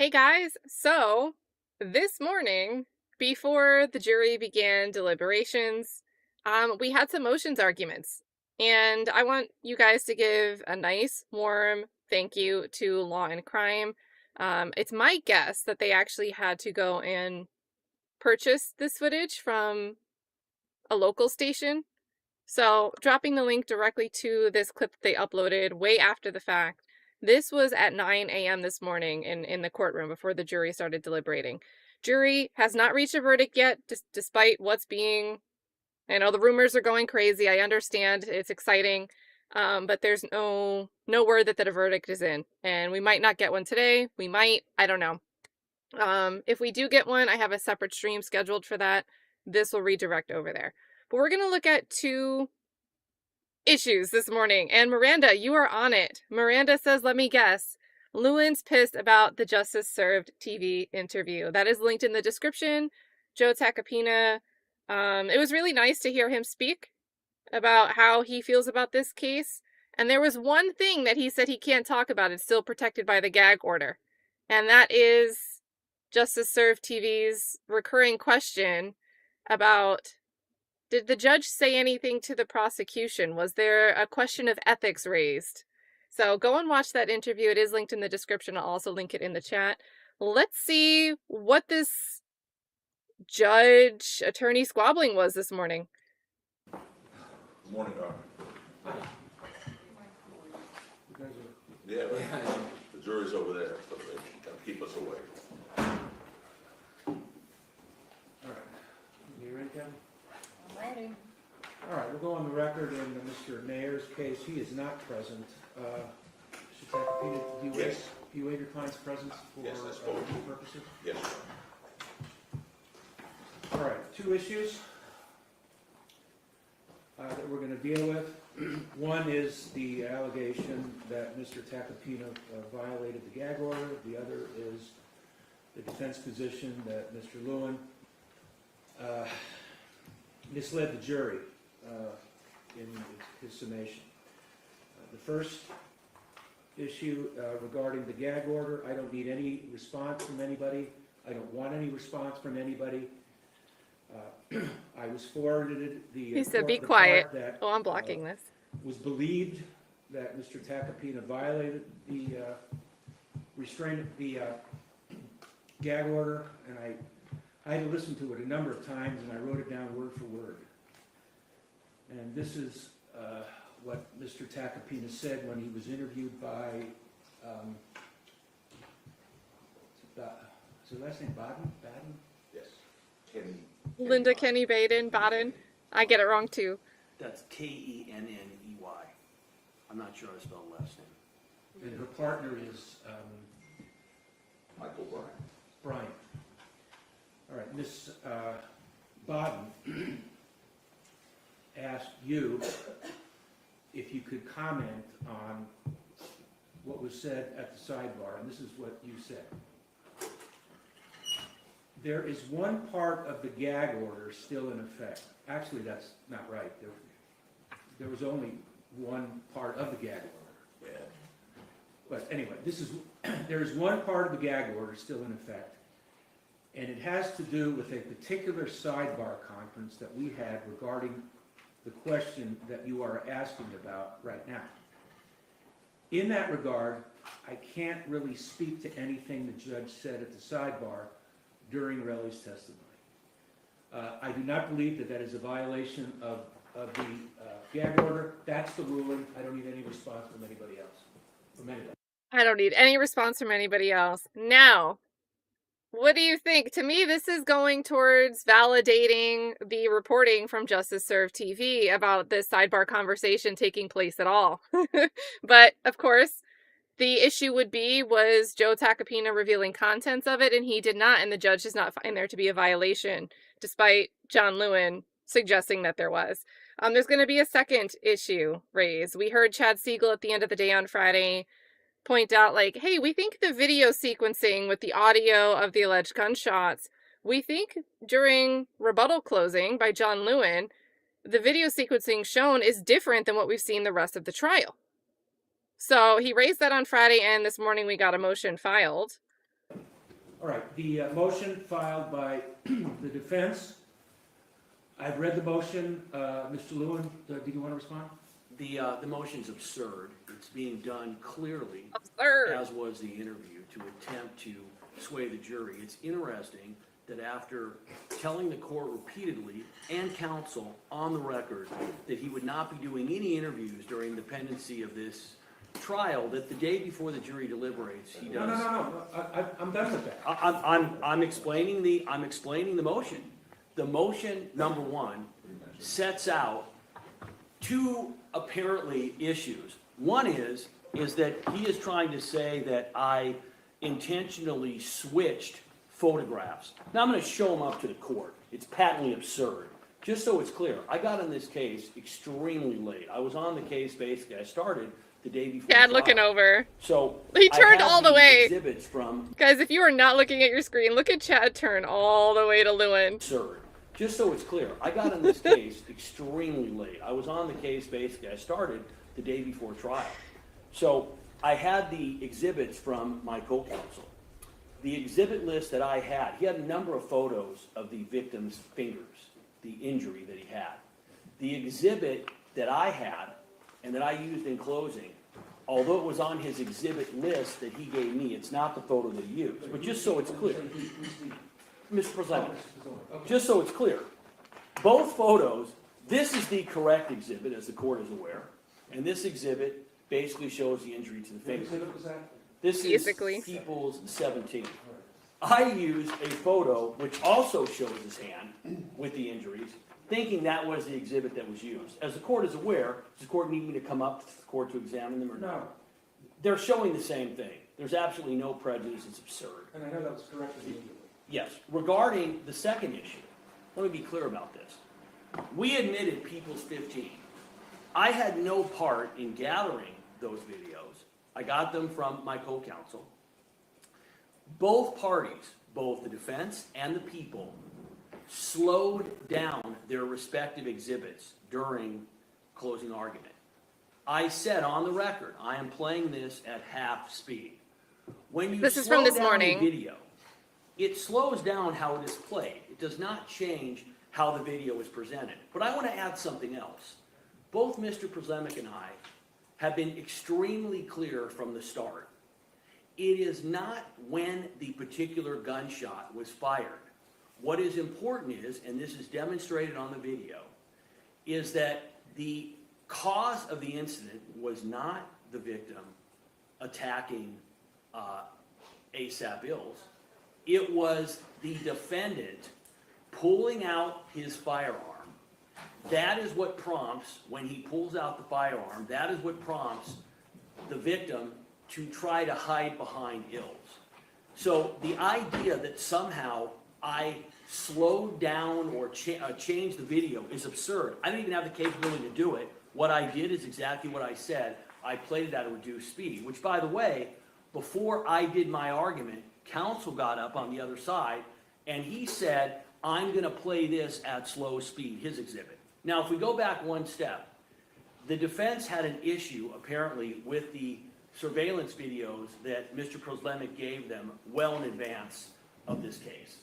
Hey guys, so this morning, before the jury began deliberations, we had some motions arguments. And I want you guys to give a nice, warm thank you to Law and Crime. It's my guess that they actually had to go and purchase this footage from a local station. So, dropping the link directly to this clip that they uploaded way after the fact. This was at 9 a.m. this morning in the courtroom before the jury started deliberating. Jury has not reached a verdict yet, despite what's being, I know the rumors are going crazy. I understand it's exciting, but there's no word that a verdict is in. And we might not get one today. We might, I don't know. If we do get one, I have a separate stream scheduled for that. This will redirect over there. But we're going to look at two issues this morning. And Miranda, you are on it. Miranda says, let me guess, Lewin's pissed about the Justice Served TV interview. That is linked in the description. Joe Tacopina. It was really nice to hear him speak about how he feels about this case. And there was one thing that he said he can't talk about. It's still protected by the gag order. And that is Justice Served TV's recurring question about, did the judge say anything to the prosecution? Was there a question of ethics raised? So go and watch that interview. It is linked in the description. I'll also link it in the chat. Let's see what this judge-attorney squabbling was this morning. Good morning, Doctor. Yeah, the jury's over there, so they can keep us away. All right. You ready, Kevin? I'm ready. All right, we'll go on the record in Mr. Nayer's case. He is not present. Mr. Tacopina, do you waive your client's presence for Yes, I spoke. purposes? Yes, sir. All right, two issues that we're going to deal with. One is the allegation that Mr. Tacopina violated the gag order. The other is the defense position that Mr. Lewin misled the jury in his summation. The first issue regarding the gag order, I don't need any response from anybody. I don't want any response from anybody. I was forwarded the He said, be the quiet. part that, Oh, I'm blocking this. was believed that Mr. Tacopina violated the gag order, and I had to listen to it a number of times, and I wrote it down word for word. And this is what Mr. Tacopina said when he was interviewed by, is her last name Baden? Yes. Kenny. Linda Kenny Baden. I get it wrong too. That's Kenney. I'm not sure how to spell the last name. And her partner is Michael Bryan. Brian. All right, Ms. Baden asked you if you could comment on what was said at the sidebar, and this is what you said. There is one part of the gag order still in effect. Actually, that's not right. There was only one part of the gag order. Yeah. But anyway, there is one part of the gag order still in effect, and it has to do with a particular sidebar conference that we had regarding the question that you are asking about right now. In that regard, I can't really speak to anything the judge said at the sidebar during Relly's testimony. I do not believe that is a violation of the gag order. That's the ruling. I don't need any response from anybody else. I don't need any response from anybody else. Now, what do you think? To me, this is going towards validating the reporting from Justice Served TV about this sidebar conversation taking place at all. But, of course, the issue would be, was Joe Tacopina revealing contents of it, and he did not, and the judge does not find there to be a violation, despite John Lewin suggesting that there was. There's going to be a second issue raised. We heard Chad Siegel at the end of the day on Friday point out, like, hey, we think the video sequencing with the audio of the alleged gunshots, we think during rebuttal closing by John Lewin, the video sequencing shown is different than what we've seen the rest of the trial. So he raised that on Friday, and this morning we got a motion filed. All right, the motion filed by the defense. I've read the motion. Mr. Lewin, did you want to respond? The motion's absurd. It's being done clearly, Absurd. as was the interview, to attempt to sway the jury. It's interesting that after telling the court repeatedly and counsel on the record that he would not be doing any interviews during the pendency of this trial, that the day before the jury deliberates, he does. No. I'm done with that. I'm explaining the motion. The motion, number one, sets out two apparently issues. One is that he is trying to say that I intentionally switched photographs. Now I'm going to show them up to the court. It's patently absurd. Just so it's clear, I got on this case extremely late. I was on the case basically. I started the day before. Chad trial. looking over. So He turned I have all the way. Exhibits from Guys, if you are not looking at your screen, look at Chad turn all the way to Lewin. absurd. Just so it's clear, I got on this case extremely late. I was on the case basically. I started the day before trial. So I had the exhibits from my co-counsel. The exhibit list that I had, he had a number of photos of the victim's fingers, the injury that he had. The exhibit that I had and that I used in closing, although it was on his exhibit list that he gave me, it's not the photo that he used. But just so it's clear, Mr. President, just so it's clear, both photos, this is the correct exhibit, as the court is aware, and this exhibit basically shows the injury to the What finger. exhibit was that? This Basically. is People's 17. I used a photo which also shows his hand with the injuries, thinking that was the exhibit that was used. As the court is aware, does the court need me to come up to the court to examine them or not? No, They're showing the same thing. There's absolutely no prejudice. It's absurd. and I know that was corrected immediately. Yes. Regarding the second issue, let me be clear about this. We admitted People's 15. I had no part in gathering those videos. I got them from my co-counsel. Both parties, both the defense and the people, slowed down their respective exhibits during closing argument. I said on the record, I am playing this at half speed. When you This is slow from this down morning. the video, it slows down how it is played. It does not change how the video is presented. But I want to add something else. Both Mr. Przemyk and I have been extremely clear from the start. It is not when the particular gunshot was fired. What is important is, and this is demonstrated on the video, is that the cause of the incident was not the victim attacking ASAP Ills. It was the defendant pulling out his firearm. That is what prompts, when he pulls out the firearm, that is what prompts the victim to try to hide behind Ills. So the idea that somehow I slowed down or changed the video is absurd. I don't even have the capability to do it. What I did is exactly what I said. I played it at a reduced speed, which, by the way, before I did my argument, counsel got up on the other side, and he said, I'm going to play this at slow speed, his exhibit. Now, if we go back one step, the defense had an issue, apparently, with the surveillance videos that Mr. Przemyk gave them well in advance of this case.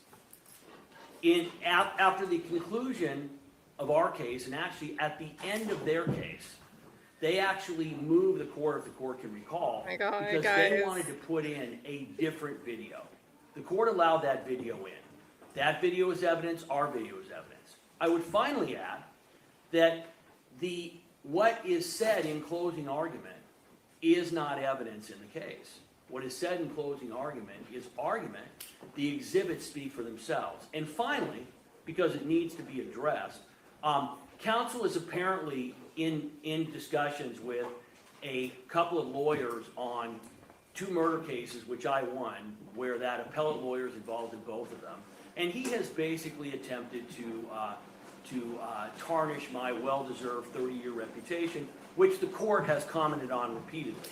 After the conclusion of our case, and actually at the end of their case, they actually moved the court, if the court can recall, My God, because guys. they wanted to put in a different video. The court allowed that video in. That video is evidence, our video is evidence. I would finally add that what is said in closing argument is not evidence in the case. What is said in closing argument is argument. The exhibits speak for themselves. And finally, because it needs to be addressed, counsel is apparently in discussions with a couple of lawyers on 2 murder cases, which I won, where that appellate lawyer is involved in both of them. And he has basically attempted to tarnish my well-deserved 30-year reputation, which the court has commented on repeatedly.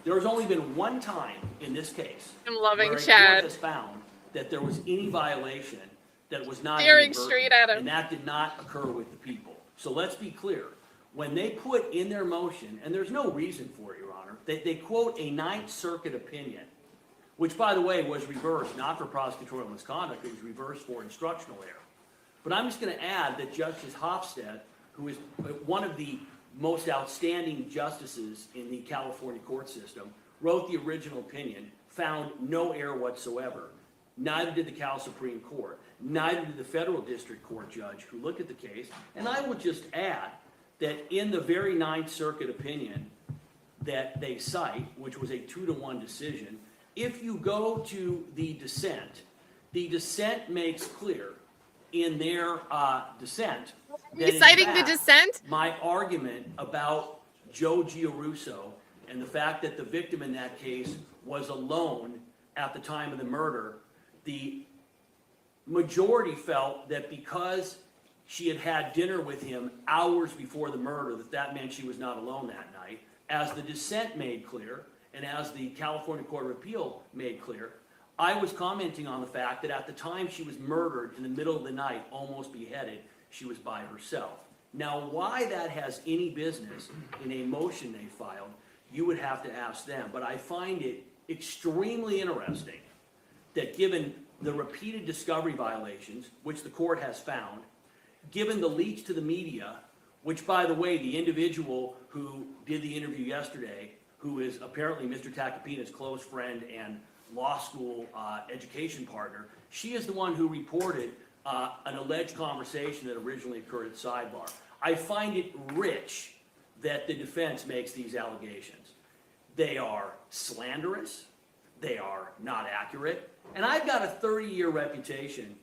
There has only been one time in this case I'm loving where a Chad. court has found that there was any violation that was not Staring inadvertent, straight at him. and that did not occur with the people. So let's be clear. When they put in their motion, and there's no reason for it, Your Honor, that they quote a Ninth Circuit opinion, which, by the way, was reversed, not for prosecutorial misconduct, it was reversed for instructional error. But I'm just going to add that Justice Hofstede, who is one of the most outstanding justices in the California court system, wrote the original opinion, found no error whatsoever. Neither did the Cal Supreme Court. Neither did the federal district court judge who looked at the case. And I will just add that in the very Ninth Circuit opinion that they cite, which was a 2-to-1 decision, if you go to the dissent makes clear in their dissent that You citing in the fact, dissent? my argument about Joe Giarrusso and the fact that the victim in that case was alone at the time of the murder, the majority felt that because she had had dinner with him hours before the murder, that meant she was not alone that night. As the dissent made clear, and as the California Court of Appeal made clear, I was commenting on the fact that at the time she was murdered in the middle of the night, almost beheaded, she was by herself. Now, why that has any business in a motion they filed, you would have to ask them. But I find it extremely interesting that given the repeated discovery violations, which the court has found, given the leaks to the media, which, by the way, the individual who did the interview yesterday, who is apparently Mr. Tacopina's close friend and law school education partner, she is the one who reported an alleged conversation that originally occurred at sidebar. I find it rich that the defense makes these allegations. They are slanderous, they are not accurate, and I've got a 30-year reputation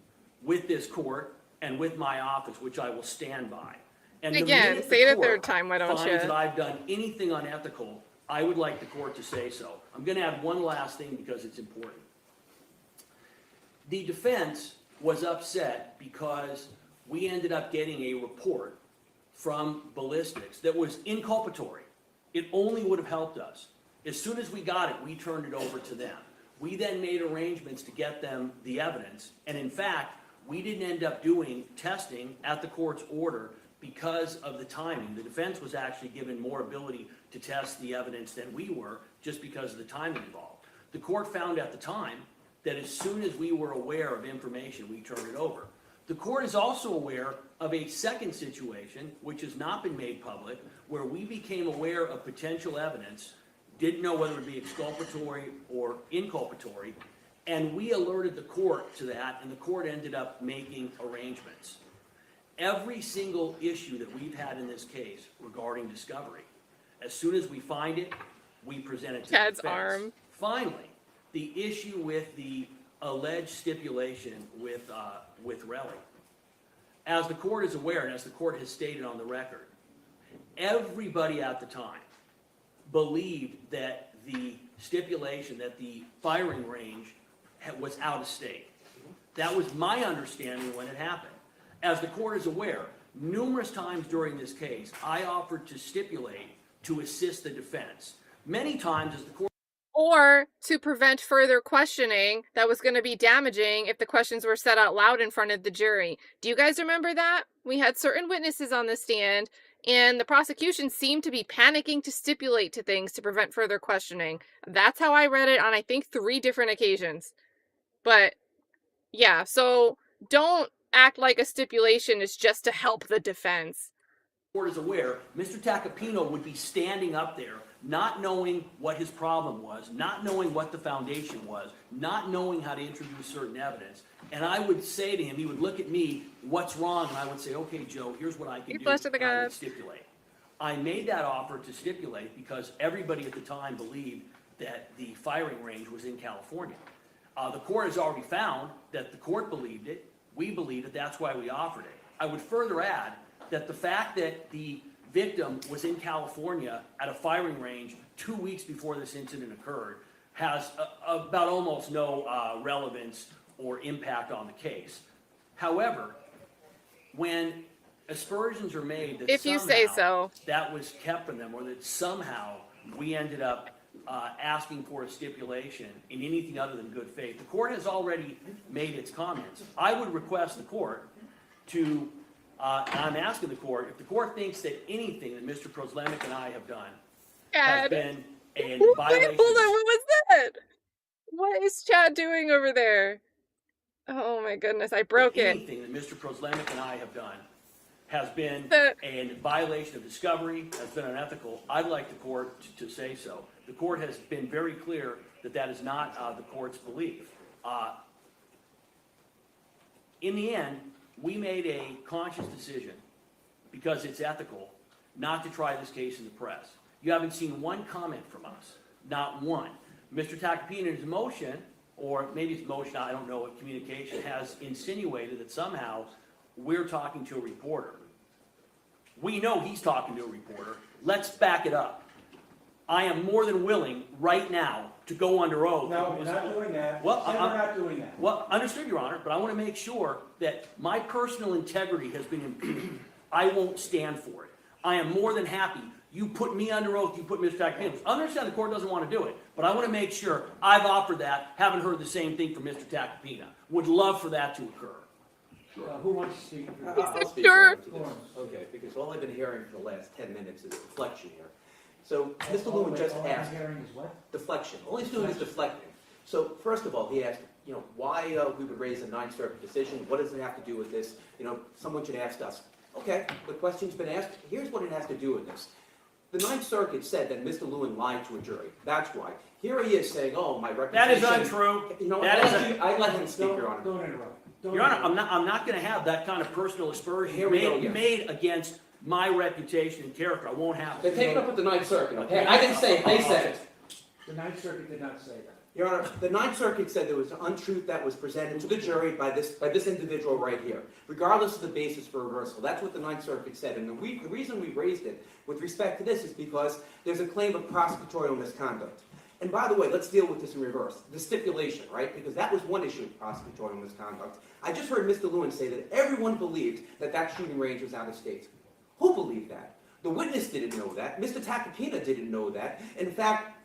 with this court and with my office, which I will stand by. And Again, say it a third time, why don't finds you? that I've done anything unethical, I would like the court to say so. I'm going to add one last thing because it's important. The defense was upset because we ended up getting a report from ballistics that was inculpatory. It only would have helped us. As soon as we got it, we turned it over to them. We then made arrangements to get them the evidence, and in fact, we didn't end up doing testing at the court's order because of the timing. The defense was actually given more ability to test the evidence than we were, just because of the timing involved. The court found at the time that as soon as we were aware of information, we turned it over. The court is also aware of a second situation, which has not been made public, where we became aware of potential evidence, didn't know whether it would be exculpatory or inculpatory, and we alerted the court to that, and the court ended up making arrangements. Every single issue that we've had in this case regarding discovery, as soon as we find it, we present it to the Chad's defense. arm. Finally, the issue with the alleged stipulation with Relly. As the court is aware, and as the court has stated on the record, everybody at the time believed that the stipulation, that the firing range was out of state. That was my understanding when it happened. As the court is aware, numerous times during this case, I offered to stipulate to assist the defense. Many times as the court... Or to prevent further questioning that was going to be damaging if the questions were said out loud in front of the jury. Do you guys remember that? We had certain witnesses on the stand, and the prosecution seemed to be panicking to stipulate to things to prevent further questioning. That's how I read it on, I think, 3 different occasions. But, yeah, so don't act like a stipulation is just to help the defense. The court is aware, Mr. Tacopina would be standing up there, not knowing what his problem was, not knowing what the foundation was, not knowing how to introduce certain evidence. And I would say to him, he would look at me, what's wrong? And I would say, okay, Joe, here's what I can do. I would stipulate. I made that offer to stipulate because everybody at the time believed that the firing range was in California. The court has already found that the court believed it. We believed it. That's why we offered it. I would further add that the fact that the victim was in California at a firing range 2 weeks before this incident occurred has about almost no relevance or impact on the case. However, when aspersions are made that if you say so, that was kept from them, or that somehow we ended up asking for a stipulation in anything other than good faith, the court has already made its comments. I would request the court to, and I'm asking the court, if the court thinks that anything that Mr. Proslamic and I have done has been a violation. Wait, hold on, what was that? What is Chad doing over there? Oh my goodness, I broke it. Anything that Mr. Proslamic and I have done has been The- a violation of discovery, has been unethical. I'd like the court to say so. The court has been very clear that that is not the court's belief. In the end, we made a conscious decision, because it's ethical, not to try this case in the press. You haven't seen one comment from us, not one. Mr. Tacopina, in his motion, or maybe it's motion, I don't know, communication, has insinuated that somehow we're talking to a reporter. We know he's talking to a reporter. Let's back it up. I am more than willing right now to go under oath. No, we're not doing that. Well, Said we're not doing that. Well, understood, Your Honor, but I want to make sure that my personal integrity has been impugned. I won't stand for it. I am more than happy. You put me under oath, you put Mr. Tacopina. I understand the court doesn't want to do it, but I want to make sure I've offered that, haven't heard the same thing from Mr. Tacopina. Would love for that to occur. Who wants to speak? I'll speak Sure. to this. Okay, because all I've been hearing for the last 10 minutes is deflection here. So Mr. Lewin just All I'm asked, hearing is what? deflection. All he's doing is deflecting. So first of all, he asked, why we would raise a Ninth Circuit decision. What does it have to do with this? Someone should ask us. Okay, the question's been asked. Here's what it has to do with this. The Ninth Circuit said that Mr. Lewin lied to a jury. That's why. Here he is saying, oh, my reputation. That is untrue. I let him speak, Your Honor. Don't interrupt. Don't Your Honor, interrupt. I'm not going to have that kind of personal aspersion Here we go again. made against my reputation and character. I won't have They it. take it up with the Ninth Circuit, okay? I didn't say it, they said it. The Ninth Circuit did not say that. Your Honor, the Ninth Circuit said there was an untruth that was presented to the jury by this individual right here, regardless of the basis for reversal. That's what the Ninth Circuit said. And the reason we raised it with respect to this is because there's a claim of prosecutorial misconduct. And by the way, let's deal with this in reverse. The stipulation, right? Because that was one issue of prosecutorial misconduct. I just heard Mr. Lewin say that everyone believed that that shooting range was out of state. Who believed that? The witness didn't know that. Mr. Tacopina didn't know that. In fact,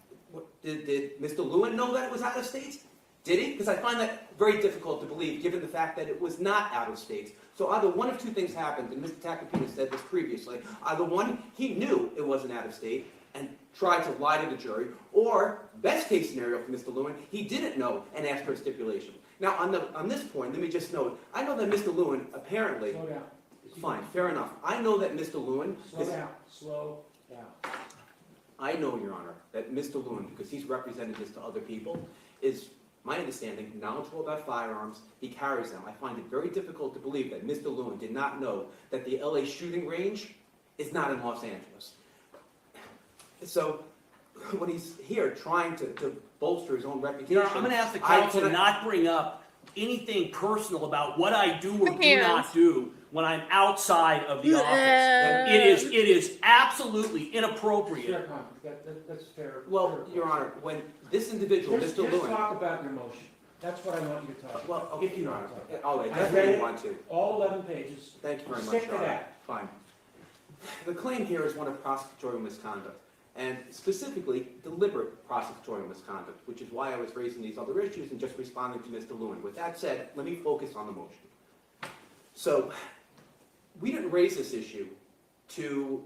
did Mr. Lewin know that it was out of state? Did he? Because I find that very difficult to believe, given the fact that it was not out of state. So either one of two things happened, and Mr. Tacopina said this previously. Either one, he knew it wasn't out of state and tried to lie to the jury, or, best case scenario for Mr. Lewin, he didn't know and asked for a stipulation. Now, on this point, let me just note, I know that Mr. Lewin apparently... Slow down. Fine, fair enough. I know that Mr. Lewin... Slow down. Slow down. I know, Your Honor, that Mr. Lewin, because he's represented this to other people, is, my understanding, knowledgeable about firearms. He carries them. I find it very difficult to believe that Mr. Lewin did not know that the LA shooting range is not in Los Angeles. So, when he's here trying to bolster his own reputation... I'm going to ask the counsel to not bring up anything personal about what I do or do not do when I'm outside of the office. It is absolutely inappropriate. Fair comment. That's fair. Well, fair Your question. Honor, when this individual, Just Mr. Lewin... talk about your motion. That's what I want you to talk about. Well, okay, If you Your want Honor. to talk. Oh, I I read definitely it. want to. All 11 pages. Thank you very much, Stick to Your Honor. that. Fine. The claim here is one of prosecutorial misconduct, and specifically deliberate prosecutorial misconduct, which is why I was raising these other issues and just responding to Mr. Lewin. With that said, let me focus on the motion. So, we didn't raise this issue to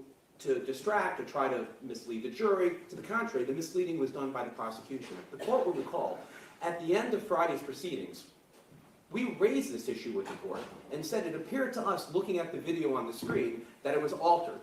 distract or try to mislead the jury. To the contrary, the misleading was done by the prosecution. The court will recall, at the end of Friday's proceedings, we raised this issue with the court and said it appeared to us, looking at the video on the screen, that it was altered.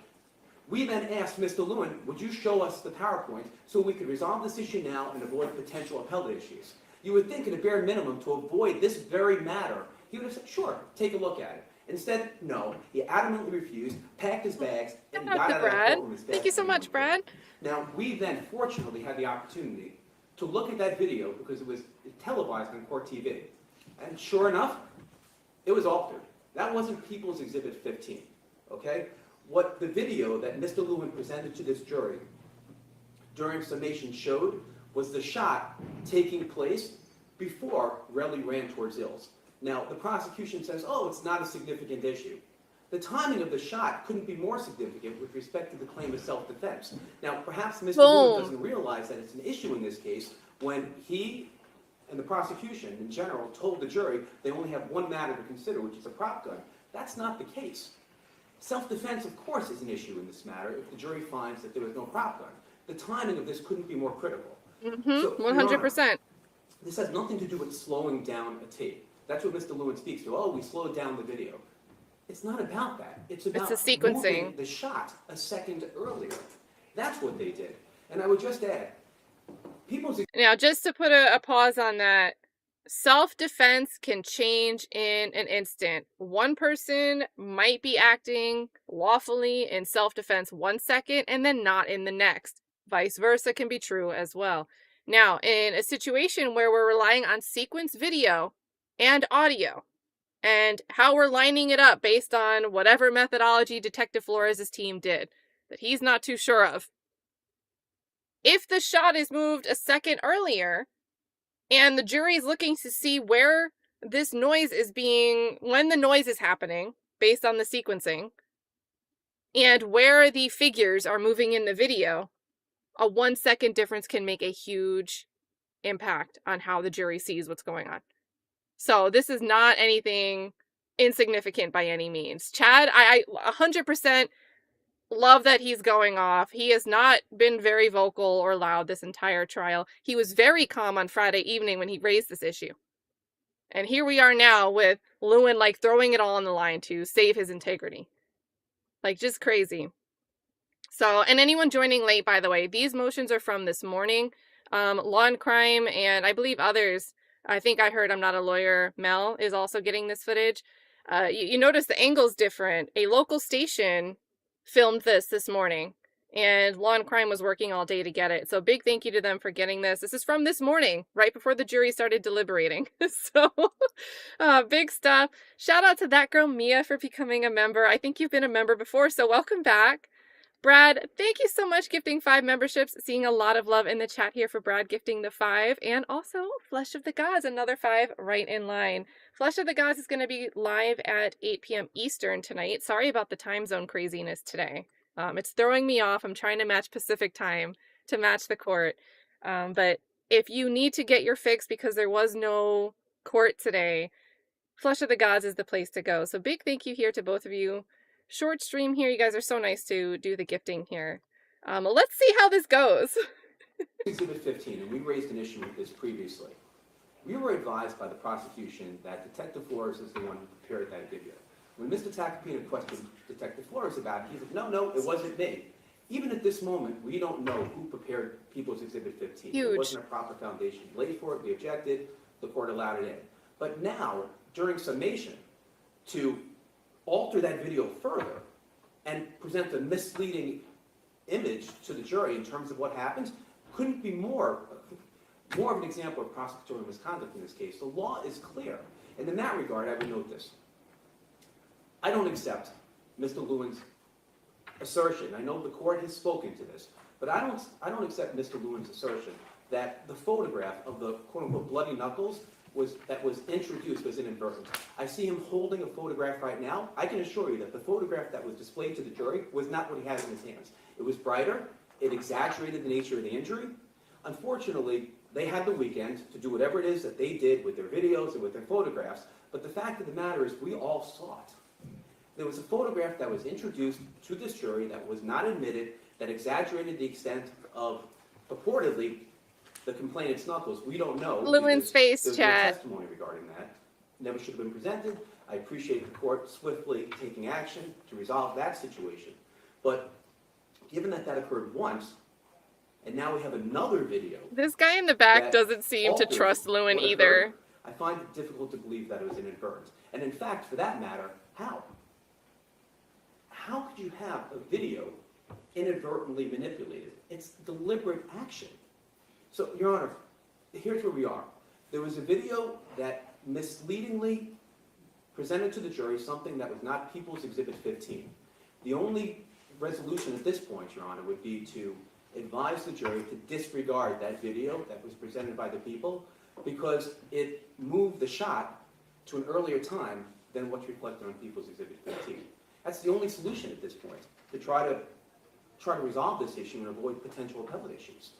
We then asked Mr. Lewin, would you show us the PowerPoint so we could resolve this issue now and avoid potential appellate issues? You would think at a bare minimum, to avoid this very matter, he would have said, sure, take a look at it. Instead, no, he adamantly refused, packed his bags, and Shout out got to out of the Brad. courtroom as fast Thank you as so he much, could. Brad. Now, we then fortunately had the opportunity to look at that video because it was televised on Court TV. And sure enough, it was altered. That wasn't People's Exhibit 15, okay? What the video that Mr. Lewin presented to this jury during summation showed was the shot taking place before Relly ran towards Ills. Now, the prosecution says, oh, it's not a significant issue. The timing of the shot couldn't be more significant with respect to the claim of self-defense. Now, perhaps Mr. Lewin doesn't realize that it's an issue in this case when he and the prosecution in general told the jury they only have one matter to consider, which is a prop gun. That's not the case. Self-defense, of course, is an issue in this matter if the jury finds that there was no prop gun. The timing of this couldn't be more critical. Mm-hmm. So, Your Honor, 100%. This has nothing to do with slowing down a tape. That's what Mr. Lewin speaks to. Oh, we slowed down the video. It's not about that. It's about the sequencing. moving the shot a second earlier. That's what they did. And I would just add, people's Now, just to put a pause on that, self-defense can change in an instant. One person might be acting lawfully in self-defense 1 second and then not in the next. Vice versa can be true as well. Now, in a situation where we're relying on sequence video and audio and how we're lining it up based on whatever methodology Detective Flores' team did that he's not too sure of, if the shot is moved a second earlier and the jury is looking to see where this noise is when the noise is happening based on the sequencing and where the figures are moving in the video, a 1 second difference can make a huge impact on how the jury sees what's going on. So this is not anything insignificant by any means. Chad, I 100% love that he's going off. He has not been very vocal or loud this entire trial. He was very calm on Friday evening when he raised this issue. And here we are now with Lewin like throwing it all on the line to save his integrity. Like, just crazy. So, and anyone joining late, by the way, these motions are from this morning. Law and Crime and I believe others, I think I heard I'm Not a Lawyer, Mel, is also getting this footage. You notice the angle's different. A local station filmed this morning, and Law and Crime was working all day to get it. So big thank you to them for getting this. This is from this morning, right before the jury started deliberating. So big stuff. Shout out to that girl Mia for becoming a member. I think you've been a member before, so welcome back. Brad, thank you so much, gifting 5 memberships. Seeing a lot of love in the chat here for Brad gifting the 5. And also, Flesh of the Gods, another 5 right in line. Flesh of the Gods is going to be live at 8 p.m. Eastern tonight. Sorry about the time zone craziness today. It's throwing me off. I'm trying to match Pacific time to match the court. But if you need to get your fix because there was no court today, Flesh of the Gods is the place to go. So big thank you here to both of you. Short stream here. You guys are so nice to do the gifting here. Let's see how this goes. Exhibit 15, and we raised an issue with this previously. We were advised by the prosecution that Detective Flores is the one who prepared that video. When Mr. Tacopina questioned Detective Flores about it, he said, no, it wasn't me. Even at this moment, we don't know who prepared People's Exhibit 15. Huge. There wasn't a proper foundation laid for it. We objected. The court allowed it in. But now, during summation, to alter that video further and present a misleading image to the jury in terms of what happens couldn't be more of an example of prosecutorial misconduct in this case. The law is clear. And in that regard, I would note this. I don't accept Mr. Lewin's assertion. I know the court has spoken to this, but I don't accept Mr. Lewin's assertion that the photograph of the quote-unquote bloody knuckles that was introduced was inadvertent. I see him holding a photograph right now. I can assure you that the photograph that was displayed to the jury was not what he has in his hands. It was brighter. It exaggerated the nature of the injury. Unfortunately, they had the weekend to do whatever it is that they did with their videos and with their photographs, but the fact of the matter is we all saw it. There was a photograph that was introduced to this jury that was not admitted, that exaggerated the extent of, purportedly, the complainant's knuckles. We don't know. Lewin's face, there's chat. no testimony regarding that. Never should have been presented. I appreciate the court swiftly taking action to resolve that situation. But given that that occurred once, and now we have another video. This guy in the back that doesn't seem to alters trust Lewin what occurred, either. I find it difficult to believe that it was inadvertent. And in fact, for that matter, how? How could you have a video inadvertently manipulated? It's deliberate action. So, Your Honor, here's where we are. There was a video that misleadingly presented to the jury something that was not People's Exhibit 15. The only resolution at this point, Your Honor, would be to advise the jury to disregard that video that was presented by the people because it moved the shot to an earlier time than what's reflected on People's Exhibit 15. That's the only solution at this point, to try to resolve this issue and avoid potential appellate issues.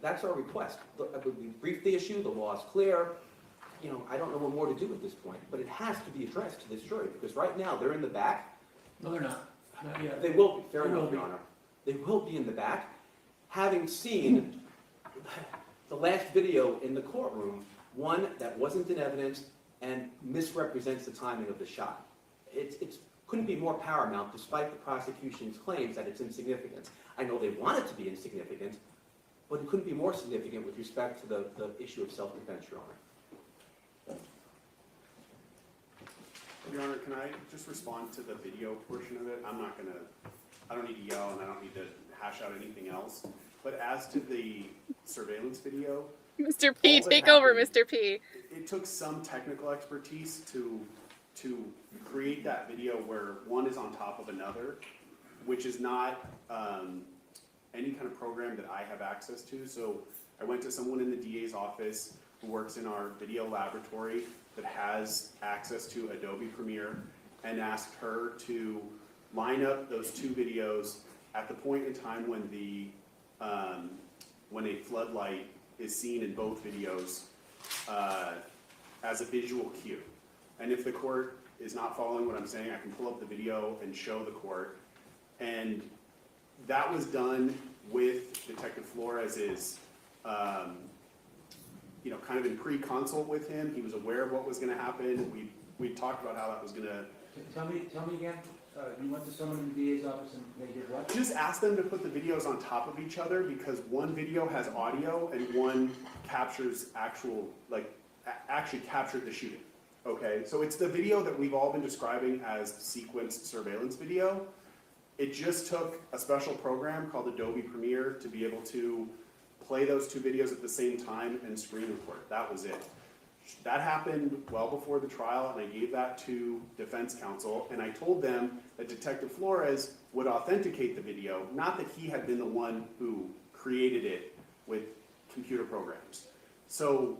That's our request. We briefed the issue, the law is clear. You know, I don't know what more to do at this point, but it has to be addressed to this jury because right now they're in the back. No, they're not. Not yet. They will be, fair They will enough, be. Your Honor. They will be in the back, having seen the last video in the courtroom, one that wasn't in evidence and misrepresents the timing of the shot. It couldn't be more paramount despite the prosecution's claims that it's insignificant. I know they want it to be insignificant, but it couldn't be more significant with respect to the issue of self-defense, Your Honor. Your Honor, can I just respond to the video portion of it? I don't need to yell and I don't need to hash out anything else. But as to the surveillance video, Mr. P, all that take over, happened- Mr. P. it took some technical expertise to create that video where one is on top of another, which is not any kind of program that I have access to. So I went to someone in the DA's office who works in our video laboratory that has access to Adobe Premiere and asked her to line up those two videos at the point in time when a floodlight is seen in both videos as a visual cue. And if the court is not following what I'm saying, I can pull up the video and show the court. And that was done with Detective Flores's, kind of in pre-consult with him. He was aware of what was gonna happen. We talked about how that was gonna. Tell me again, you went to someone in the DA's office and they did what? Just ask them to put the videos on top of each other because one video has audio and one captures actually captured the shooting. Okay, so it's the video that we've all been describing as sequenced surveillance video. It just took a special program called Adobe Premiere to be able to play those two videos at the same time and screen record. That was it. That happened well before the trial, and I gave that to defense counsel, and I told them that Detective Flores would authenticate the video, not that he had been the one who created it with computer programs. So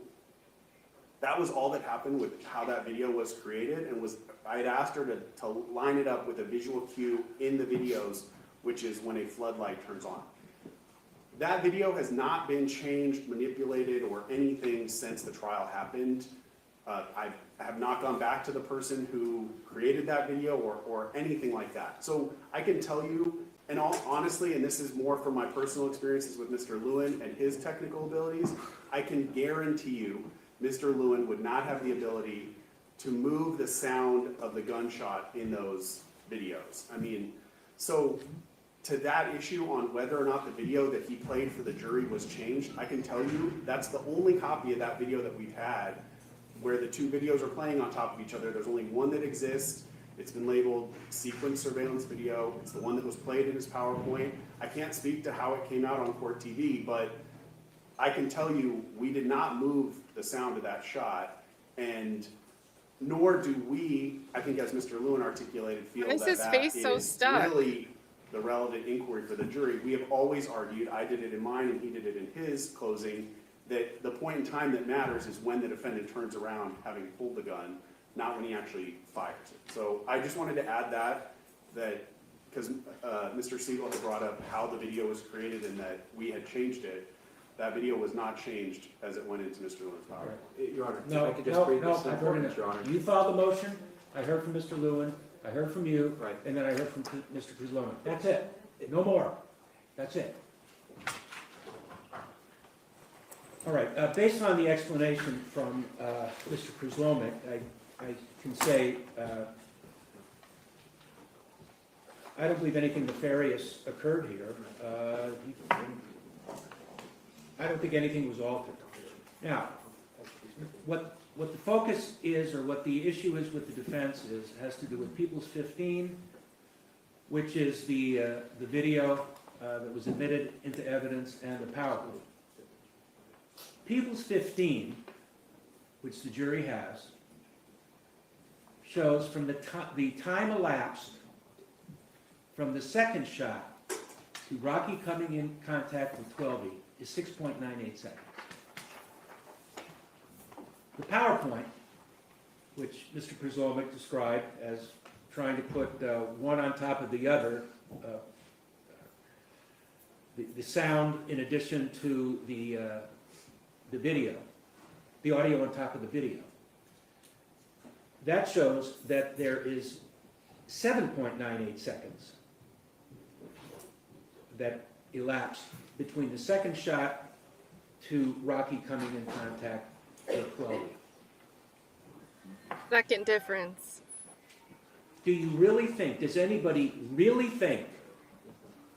that was all that happened with how that video was created, and I had asked her to line it up with a visual cue in the videos, which is when a floodlight turns on. That video has not been changed, manipulated, or anything since the trial happened. I have not gone back to the person who created that video or anything like that. So I can tell you, and honestly, and this is more from my personal experiences with Mr. Lewin and his technical abilities, I can guarantee you Mr. Lewin would not have the ability to move the sound of the gunshot in those videos. I mean, so to that issue on whether or not the video that he played for the jury was changed, I can tell you that's the only copy of that video that we've had where the two videos are playing on top of each other. There's only one that exists. It's been labeled sequence surveillance video. It's the one that was played in his PowerPoint. I can't speak to how it came out on court TV, but I can tell you we did not move the sound of that shot, and nor do we, I think as Mr. Lewin articulated, feel Why is that his that face so is stuck? really the relevant inquiry for the jury. We have always argued, I did it in mine and he did it in his closing, that the point in time that matters is when the defendant turns around having pulled the gun, not when he actually fires it. So I just wanted to add that because Mr. Siegel had brought up how the video was created and that we had changed it. That video was not changed as it went into Mr. Lewin's power. Your Honor, if No, I could just read this I've heard important, enough. Your Honor. You filed the motion, I heard from Mr. Lewin, I heard from you, Right. and then I heard from Mr. Kruzloman. That's it. No more. That's it. All right, based on the explanation from Mr. Kruzloman, I can say I don't believe anything nefarious occurred here. I don't think anything was altered. Now, what the focus is, or what the issue is with the defense is, has to do with People's 15, which is the video that was admitted into evidence, and the PowerPoint. People's 15, which the jury has, shows from the time elapsed from the second shot to Rocky coming in contact with 12E is 6.98 seconds. The PowerPoint, which Mr. Kruzlovic described as trying to put one on top of the other, the sound in addition to the video, the audio on top of the video. That shows that there is 7.98 seconds that elapsed between the second shot to Rocky coming in contact with Chloe. Second difference. Do you really think, does anybody really think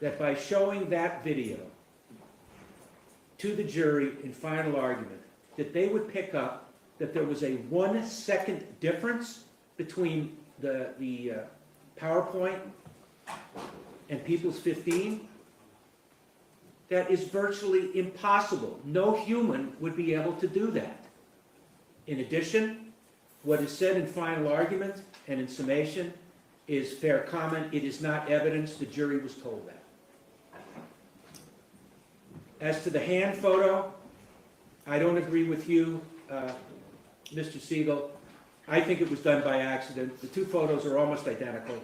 that by showing that video to the jury in final argument, that they would pick up that there was a 1 second difference between the PowerPoint and People's 15? That is virtually impossible. No human would be able to do that. In addition, what is said in final argument and in summation is fair comment. It is not evidence. The jury was told that. As to the hand photo, I don't agree with you, Mr. Siegel. I think it was done by accident. The two photos are almost identical,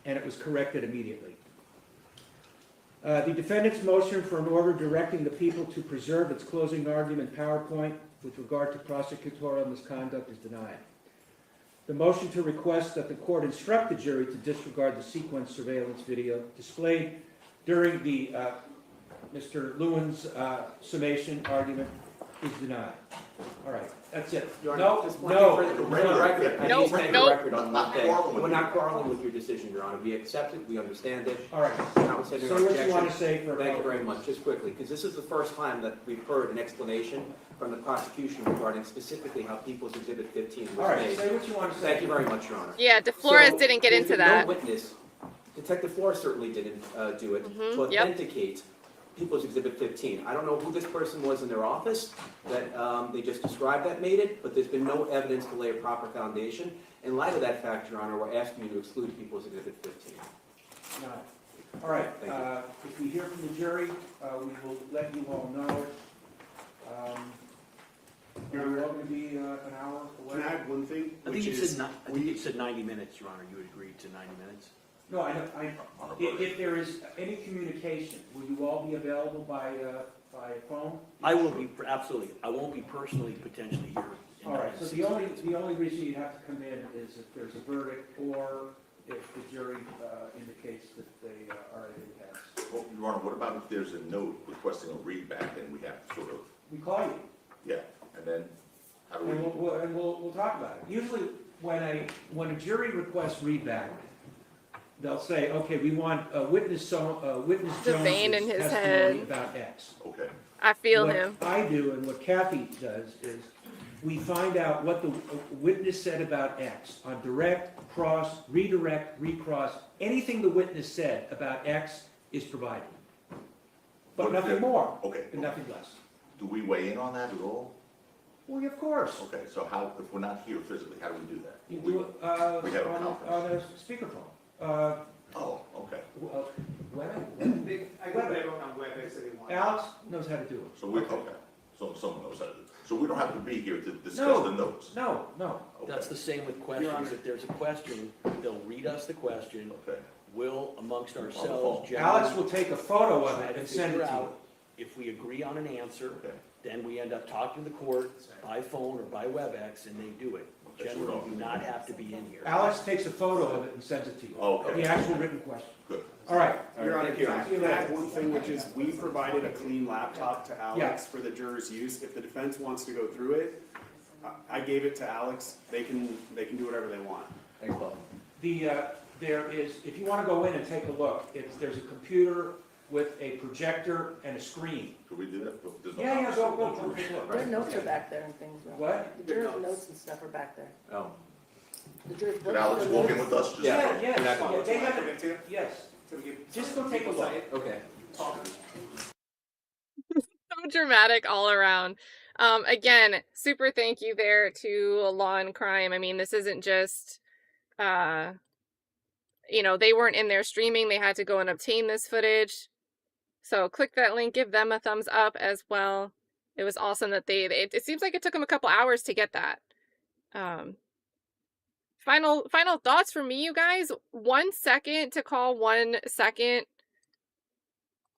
and it was corrected immediately. The defendant's motion for an order directing the people to preserve its closing argument PowerPoint with regard to prosecutorial misconduct is denied. The motion to request that the court instruct the jury to disregard the sequence surveillance video displayed during the Mr. Lewin's summation argument is denied. All right, that's it. Your Honor, No, just one no, thing for the record. I No, need to stand no. the record on one thing. quarreling with We're not you. quarreling with your decision, Your Honor. We accept it, we understand it. all right. Notwithstanding Say our what you want to objections. say for a Thank you vote. very much. Just quickly, because this is the first time that we've heard an explanation from the prosecution regarding specifically how People's Exhibit 15 All was right, made. say what you want to say. Thank you very much, Your Honor. Yeah, DeFlores So, didn't get there's into been that. no witness, Detective Flores certainly didn't do it, to yep. authenticate People's Exhibit 15. I don't know who this person was in their office that they just described that made it, but there's been no evidence to lay a proper foundation. In light of that fact, Your Honor, we're asking you to exclude People's Exhibit 15. No. All right, Thank you. if we hear from the jury, we will let you all know. Your We're Honor, all going to be an hour can I away. add one thing? I think you said 90 minutes, Your Honor, you would agree to 90 minutes? No, if there is any communication, will you all be available by phone? I will be, absolutely, I won't be personally potentially here. in All right, so 90 the only reason you'd have to come in is if there's a verdict or if the jury indicates that they are at impasse. Well, Your Honor, what about if there's a note requesting a readback and we have to sort of, We call you, yeah, and then how do we? and we'll talk about it. Usually, when a jury requests readback, they'll say, okay, we want witness The Jones's vein in his testimony head. about X. Okay, I feel him. What I do and what Kathy does is we find out what the witness said about X on direct, cross, redirect, recross. Anything the witness said about X is provided. But What if nothing there- more okay. and nothing less. Do we weigh in on that at all? Well, of course. Okay, so how, if we're not here physically, how do we do that? You We- do it we have a on conference. a speakerphone. Oh, okay. I could play on WebEx if you want. Alex knows how to do it. So we, okay, so someone knows how to do it. So we don't have to be here to discuss No. the notes? No. Okay. That's the same with questions. If there's a question, they'll read us the question. Okay, We'll, amongst phone. ourselves, Alex generally will take a photo of try it to and send it figure to you. out if we agree on an answer, okay. then we end up talking to the court by phone or by WebEx, and they do it. Okay, so we Generally, don't- do not have to be in here. Alex takes a photo of it and sends it to you. Okay. The actual written question. Good. All right. Your Honor, Thank you, can I Your Honor. add one thing, which is we provided a clean laptop to Yeah. Alex for the jurors' use. If the defense wants to go through it, I gave it to Alex. They can do whatever they want. Thanks, Bob. There is, if you want to go in and take a look, there's a computer with a projector and a screen. Could we do that? There's no Yeah, conference, go no take a jury. look. Their notes are back there and things. right? What? The jurors' notes and stuff are back there. Oh. The jurors' Could Alex walk in with us? Just- Yeah. Yes, You're not gonna they have Give it, it to you? yes. So we give- Just go take a look. Okay. So dramatic all around. Again, super thank you there to Law and Crime. I mean, this isn't just, they weren't in there streaming. They had to go and obtain this footage. So click that link, give them a thumbs up as well. It was awesome that it seems like it took them a couple hours to get that. Final thoughts from me, you guys. 1 second to call 1 second.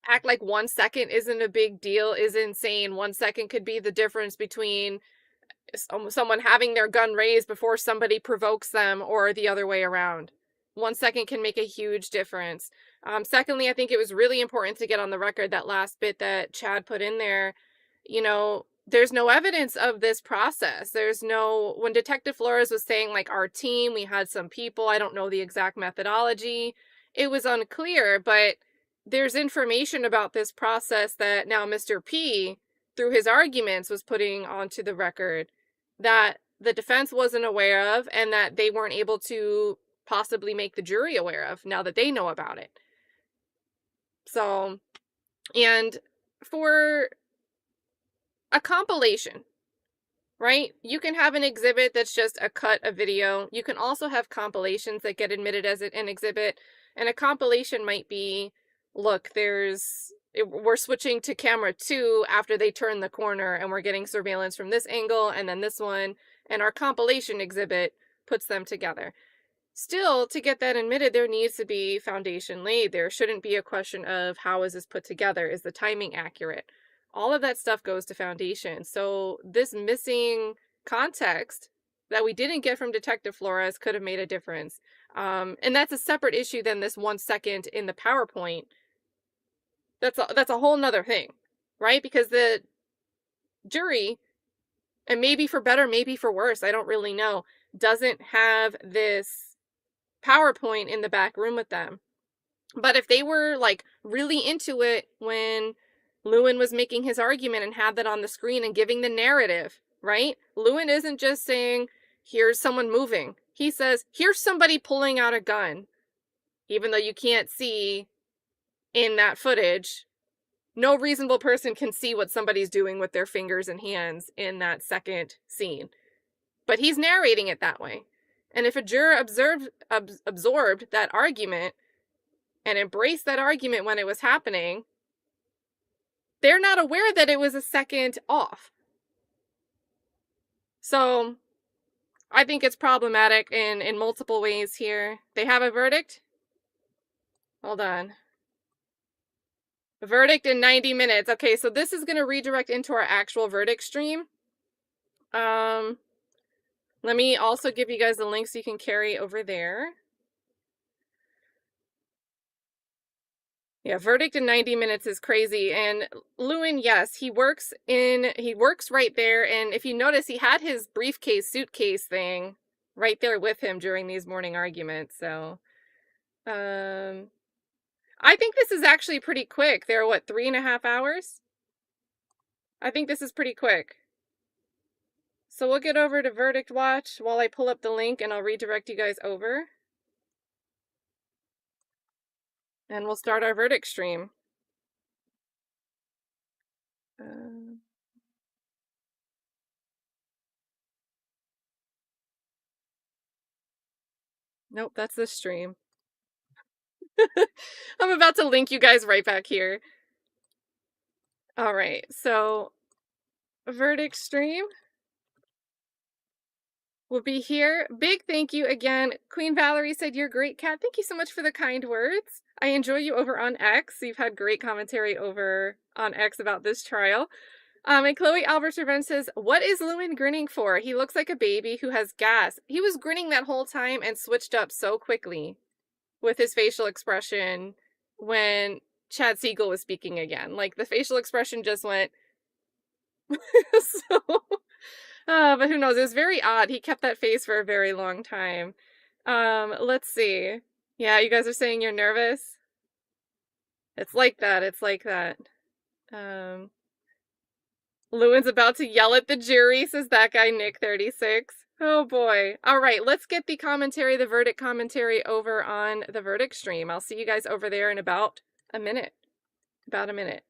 Act like 1 second isn't a big deal is insane. 1 second could be the difference between someone having their gun raised before somebody provokes them or the other way around. 1 second can make a huge difference. Secondly, I think it was really important to get on the record that last bit that Chad put in there. you know, there's no evidence of this process. There's no, when Detective Flores was saying, like, our team, we had some people, I don't know the exact methodology, it was unclear, but there's information about this process that now Mr. P, through his arguments, was putting onto the record that the defense wasn't aware of and that they weren't able to possibly make the jury aware of now that they know about it. So, and for a compilation, right? You can have an exhibit that's just a cut of video. You can also have compilations that get admitted as an exhibit. And a compilation might be, look, we're switching to camera 2 after they turn the corner and we're getting surveillance from this angle and then this one. And our compilation exhibit puts them together. Still, to get that admitted, there needs to be foundation laid. There shouldn't be a question of how is this put together? Is the timing accurate? All of that stuff goes to foundation. So this missing context that we didn't get from Detective Flores could have made a difference. And that's a separate issue than this 1 second in the PowerPoint. That's a whole nother thing, right? Because the jury, and maybe for better, maybe for worse, I don't really know, doesn't have this PowerPoint in the back room with them. But if they were like really into it when Lewin was making his argument and had that on the screen and giving the narrative, right? Lewin isn't just saying, here's someone moving. He says, here's somebody pulling out a gun. Even though you can't see in that footage, no reasonable person can see what somebody's doing with their fingers and hands in that second scene. But he's narrating it that way. And if a juror absorbed that argument and embraced that argument when it was happening, they're not aware that it was a second off. So I think it's problematic in multiple ways here. They have a verdict? Hold on. A verdict in 90 minutes. Okay, so this is going to redirect into our actual verdict stream. Let me also give you guys the link so you can carry over there. Yeah, verdict in 90 minutes is crazy. And Lewin, yes, he works right there. And if you notice, he had his suitcase thing right there with him during these morning arguments. So, I think this is actually pretty quick. They're what, 3.5 hours? I think this is pretty quick. So we'll get over to Verdict Watch while I pull up the link and I'll redirect you guys over. And we'll start our verdict stream. Nope, that's this stream. I'm about to link you guys right back here. All right, so verdict stream will be here. Big thank you again. Queen Valerie said, "You're great, Kat." Thank you so much for the kind words. I enjoy you over on X. You've had great commentary over on X about this trial. And Chloe Albers Revenge says, "What is Lewin grinning for? He looks like a baby who has gas." He was grinning that whole time and switched up so quickly with his facial expression when Chad Siegel was speaking again. Like, the facial expression just went... so... but who knows? It was very odd. He kept that face for a very long time. Let's see. Yeah, you guys are saying you're nervous? It's like that. It's like that. Lewin's about to yell at the jury, says that guy Nick36. Oh boy. All right, let's get the commentary, the verdict commentary over on the verdict stream. I'll see you guys over there in about a minute. About a minute.